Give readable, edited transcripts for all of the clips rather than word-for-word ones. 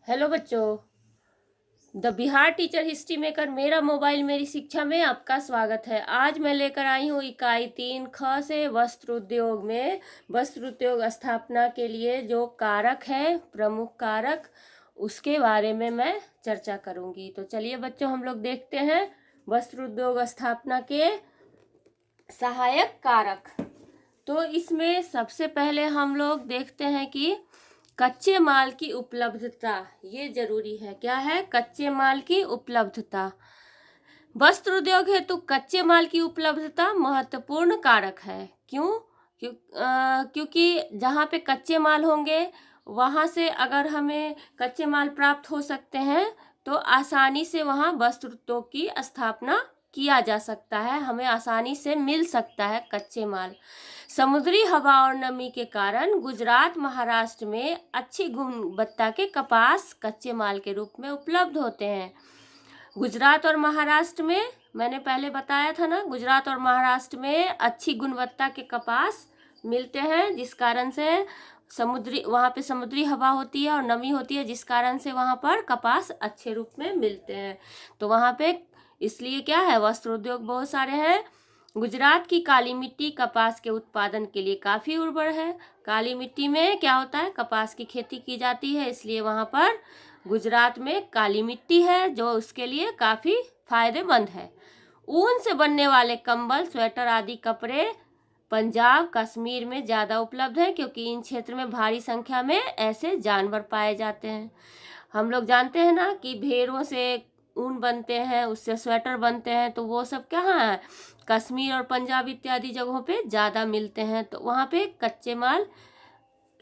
Hello बच्चों, the Bihar teacher history maker मेरा mobile मेरी शिक्षा में आपका स्वागत है। आज मैं लेकर आई हूँ इकाई 3 ख से वस्त्र उद्योग में वस्त्र उद्योग स्थापना के लिए जो कारक है, प्रमुख कारक, उसके बारे में मैं चर्चा करूँगी। तो चलिए बच्चों, हम लोग देखते हैं वस्त्र उद्योग स्थापना के सहायक कारक। तो इसमें सबसे पहले हम लोग देखते हैं कि कच्चे माल की उपलब्धता, ये जरूरी है। क्या है? कच्चे माल की उपलब्धता। वस्त्र उद्योग हेतु कच्चे माल की उपलब्धता महत्वपूर्ण कारक है। क्योंकि जहाँ पे कच्चे माल होंगे वहाँ से अगर हमें कच्चे माल प्राप्त हो सकते हैं तो आसानी से वहाँ वस्त्र उद्योग की स्थापना किया जा सकता है, हमें आसानी से मिल सकता है कच्चे माल। समुद्री हवा और नमी के कारण गुजरात महाराष्ट्र में अच्छी गुणवत्ता के कपास कच्चे माल के रूप में उपलब्ध होते हैं। गुजरात और महाराष्ट्र में, मैंने पहले बताया था ना, गुजरात और महाराष्ट्र में अच्छी गुणवत्ता के कपास मिलते हैं, जिस कारण से वहाँ पे समुद्री हवा होती है और नमी होती है, जिस कारण से वहाँ पर कपास अच्छे रूप में मिलते हैं। तो वहाँ पे इसलिए क्या है, वस्त्र उद्योग बहुत सारे हैं। गुजरात की काली मिट्टी कपास के उत्पादन के लिए काफ़ी उर्वर है। काली मिट्टी में क्या होता है, कपास की खेती की जाती है, इसलिए वहाँ पर गुजरात में काली मिट्टी है जो उसके लिए काफ़ी फायदेमंद है। ऊन से बनने वाले कंबल, स्वेटर आदि कपड़े पंजाब, कश्मीर में ज़्यादा उपलब्ध है, क्योंकि इन क्षेत्र में भारी संख्या में ऐसे जानवर पाए जाते हैं। हम लोग जानते हैं ना कि भेड़ों से ऊन बनते हैं, उससे स्वेटर बनते हैं, तो वो सब कहाँ है, कश्मीर और पंजाब इत्यादि जगहों पे ज़्यादा मिलते हैं। तो वहाँ पे कच्चे माल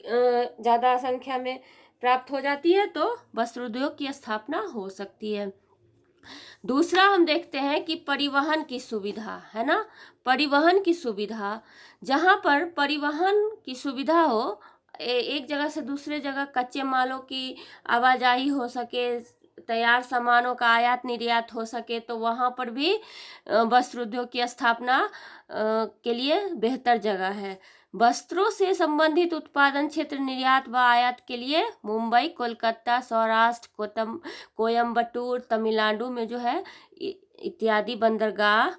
ज़्यादा संख्या में प्राप्त हो जाती है, तो वस्त्र उद्योग की स्थापना हो सकती है। दूसरा हम देखते हैं कि परिवहन की सुविधा है ना, परिवहन की सुविधा। जहाँ पर परिवहन की सुविधा हो, एक जगह से दूसरे जगह कच्चे मालों की आवाजाही हो सके, तैयार सामानों का आयात निर्यात हो सके, तो वहाँ पर भी वस्त्र उद्योग की स्थापना के लिए बेहतर जगह है। वस्त्रों से संबंधित उत्पादन क्षेत्र निर्यात व आयात के लिए मुंबई, कोलकाता, सौराष्ट्र, कोयम्बटूर, तमिलनाडु में जो है इत्यादि बंदरगाह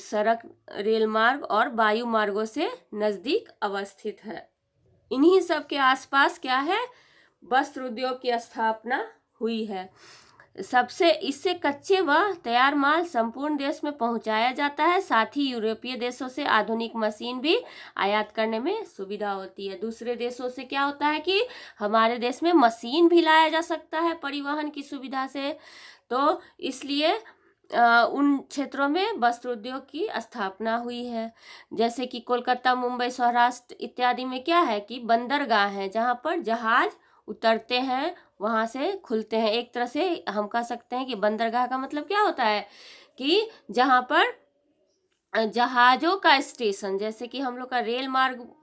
सड़क, रेल मार्ग और वायु मार्गों से नजदीक अवस्थित है। इन्हीं सब के आसपास क्या है, वस्त्र उद्योग की स्थापना हुई है। सबसे इससे कच्चे व तैयार माल संपूर्ण देश में पहुंचाया जाता है। साथ ही यूरोपीय देशों से आधुनिक मशीन भी आयात करने में सुविधा होती है। दूसरे देशों से क्या होता है कि हमारे देश में मशीन भी लाया जा सकता है परिवहन की सुविधा से। तो इसलिए उन क्षेत्रों में वस्त्र उद्योग की स्थापना हुई है। जैसे कि कोलकाता, मुंबई, सौराष्ट्र इत्यादि में क्या है कि बंदरगाह है, जहाँ पर जहाज उतरते हैं, वहाँ से खुलते हैं। एक तरह से हम कह सकते हैं कि बंदरगाह का मतलब क्या होता है कि जहाँ पर जहाज़ों का स्टेशन, जैसे कि हम लोग का रेल मार्ग,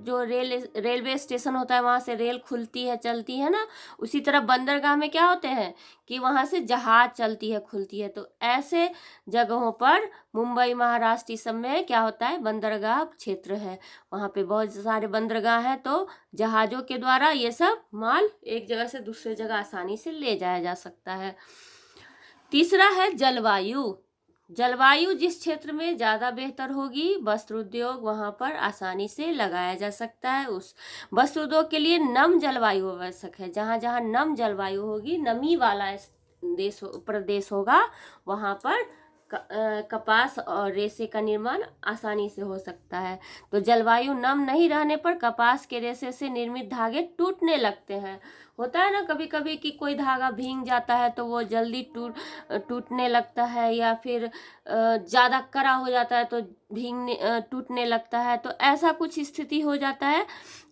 जो रेलवे स्टेशन होता है, वहाँ से रेल खुलती है, चलती है ना, उसी तरह बंदरगाह में क्या होते हैं कि वहाँ से जहाज चलती है, खुलती है। तो ऐसे जगहों पर मुंबई, महाराष्ट्र, इस सब में क्या होता है, बंदरगाह क्षेत्र है, वहाँ पे बहुत सारे बंदरगाह हैं। तो जहाज़ों के द्वारा ये सब माल एक जगह से दूसरे जगह आसानी से ले जाया जा सकता है। तीसरा है जलवायु। जलवायु जिस क्षेत्र में ज़्यादा बेहतर होगी, वस्त्र उद्योग वहाँ पर आसानी से लगाया जा सकता है। उस वस्त्र उद्योग के लिए नम जलवायु आवश्यक है। जहाँ जहाँ नम जलवायु होगी, नमी वाला प्रदेश होगा, वहाँ पर कपास और रेशे का निर्माण आसानी से हो सकता है। तो जलवायु नम नहीं रहने पर कपास के रेशे से निर्मित धागे टूटने लगते हैं। होता है ना कभी कभी कि कोई धागा भींग जाता है तो वो जल्दी टूटने लगता है, या फिर ज़्यादा कड़ा हो जाता है तो टूटने लगता है। तो ऐसा कुछ स्थिति हो जाता है।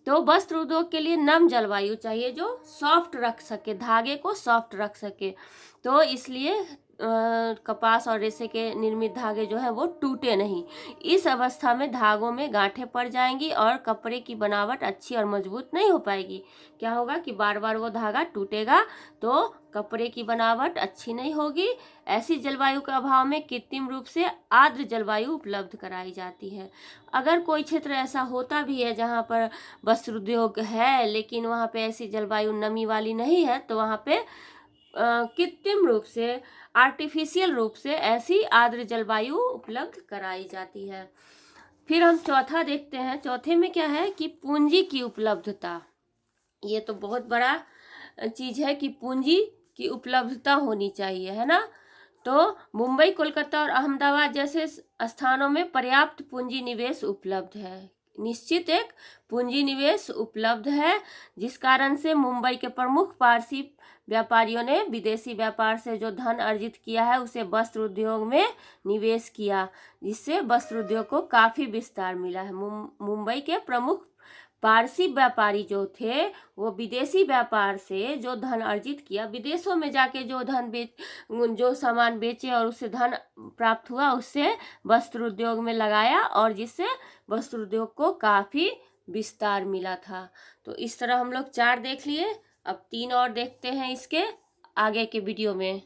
तो वस्त्र उद्योग के लिए नम जलवायु चाहिए जो सॉफ्ट रख सके, धागे को सॉफ्ट रख सके। तो इसलिए कपास और रेशे के निर्मित धागे जो है वो टूटे नहीं। इस अवस्था में धागों में गांठें पड़ जाएंगी और कपड़े की बनावट अच्छी और मजबूत नहीं हो पाएगी। क्या होगा कि बार बार वो धागा टूटेगा तो कपड़े की बनावट अच्छी नहीं होगी। ऐसी जलवायु के अभाव में कृत्रिम रूप से आर्द्र जलवायु उपलब्ध कराई जाती है। अगर कोई क्षेत्र ऐसा होता भी है जहाँ पर वस्त्र उद्योग है लेकिन वहाँ पे ऐसी जलवायु नमी वाली नहीं है, तो वहाँ पे कृत्रिम रूप से, आर्टिफिशियल रूप से ऐसी आर्द्र जलवायु उपलब्ध कराई जाती है। फिर हम चौथा देखते हैं। चौथे में क्या है कि पूंजी की उपलब्धता। ये तो बहुत बड़ा चीज है कि पूंजी की उपलब्धता होनी चाहिए, है ना। तो मुंबई, कोलकाता और अहमदाबाद जैसे स्थानों में पर्याप्त पूंजी निवेश उपलब्ध है। निश्चित एक पूंजी निवेश उपलब्ध है, जिस कारण से मुंबई के प्रमुख पारसी व्यापारियों ने विदेशी व्यापार से जो धन अर्जित किया है उसे वस्त्र उद्योग में निवेश किया, जिससे वस्त्र उद्योग को काफी विस्तार मिला है। मुंबई के प्रमुख पारसी व्यापारी जो थे वो विदेशी व्यापार से जो धन अर्जित किया, विदेशों में जाके जो सामान बेचे और उससे धन प्राप्त हुआ, उससे वस्त्र उद्योग में लगाया और जिससे वस्त्र उद्योग को काफी विस्तार मिला था। तो इस तरह हम लोग 4 देख लिए। अब 3 और देखते हैं इसके आगे के वीडियो में।